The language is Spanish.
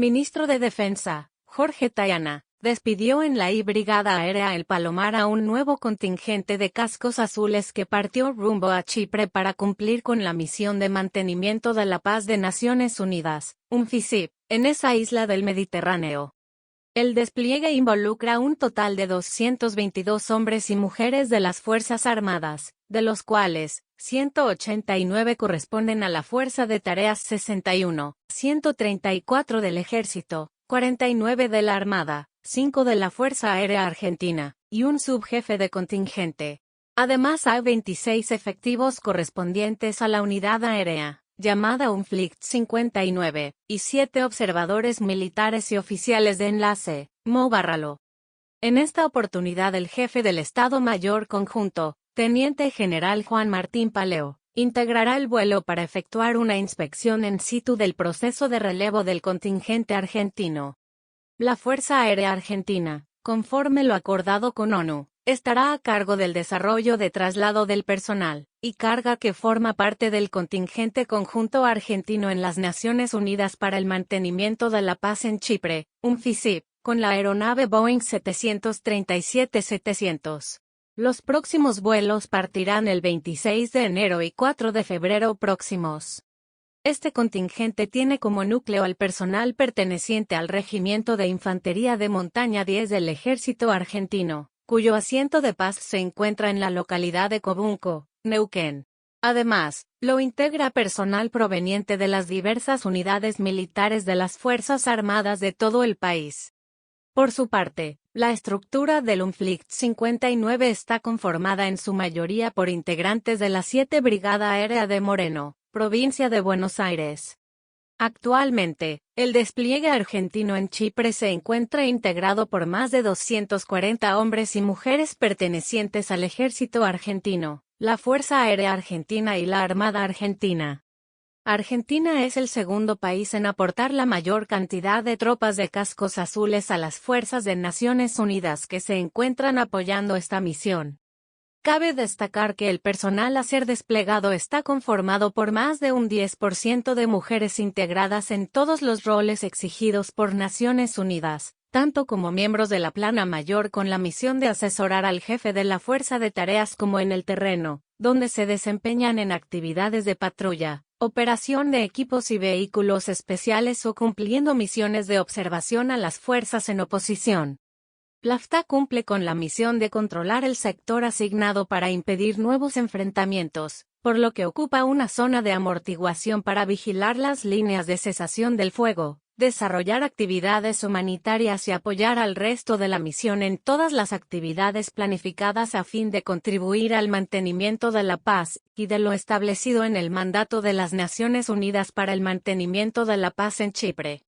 ministro de Defensa, Jorge Tayana, despidió en la Brigada Aérea El Palomar a un nuevo contingente de cascos azules que partió rumbo a Chipre para cumplir con la misión de mantenimiento de la paz de Naciones Unidas, UNFICYP, en esa isla del Mediterráneo. El despliegue involucra un total de 222 hombres y mujeres de las Fuerzas Armadas, de los cuales 189 corresponden a la Fuerza de Tareas 61, 134 del Ejército, 49 de la Armada, 5 de la Fuerza Aérea Argentina, y un subjefe de contingente. Además hay 26 efectivos correspondientes a la unidad aérea, llamada UNFLICT 59, y 7 observadores militares y oficiales de enlace, MOBárralo. En esta oportunidad el jefe del Estado Mayor Conjunto, Teniente General Juan Martín Paleo, integrará el vuelo para efectuar una inspección in situ del proceso de relevo del contingente argentino. La Fuerza Aérea Argentina, conforme lo acordado con ONU, estará a cargo del desarrollo de traslado del personal y carga que forma parte del contingente conjunto argentino en las Naciones Unidas para el mantenimiento de la paz en Chipre, UNFICYP, con la aeronave Boeing 737-700. Los próximos vuelos partirán el 26 de enero y 4 de febrero próximos. Este contingente tiene como núcleo al personal perteneciente al Regimiento de Infantería de Montaña 10 del Ejército Argentino, cuyo asiento de paz se encuentra en la localidad de Cobunco, Neuquén. Además, lo integra personal proveniente de las diversas unidades militares de las Fuerzas Armadas de todo el país. Por su parte, la estructura del UNFLICT 59 está conformada en su mayoría por integrantes de la 7 Brigada Aérea de Moreno, provincia de Buenos Aires. Actualmente, el despliegue argentino en Chipre se encuentra integrado por más de 240 hombres y mujeres pertenecientes al Ejército Argentino, la Fuerza Aérea Argentina y la Armada Argentina. Argentina es el segundo país en aportar la mayor cantidad de tropas de cascos azules a las fuerzas de Naciones Unidas que se encuentran apoyando esta misión. Cabe destacar que el personal a ser desplegado está conformado por más de un 10% de mujeres integradas en todos los roles exigidos por Naciones Unidas, tanto como miembros de la Plana Mayor con la misión de asesorar al jefe de la Fuerza de Tareas como en el terreno, donde se desempeñan en actividades de patrulla, operación de equipos y vehículos especiales o cumpliendo misiones de observación a las fuerzas en oposición. PLAFTA cumple con la misión de controlar el sector asignado para impedir nuevos enfrentamientos, por lo que ocupa una zona de amortiguación para vigilar las líneas de cesación del fuego, desarrollar actividades humanitarias y apoyar al resto de la misión en todas las actividades planificadas a fin de contribuir al mantenimiento de la paz y de lo establecido en el mandato de las Naciones Unidas para el mantenimiento de la paz en Chipre.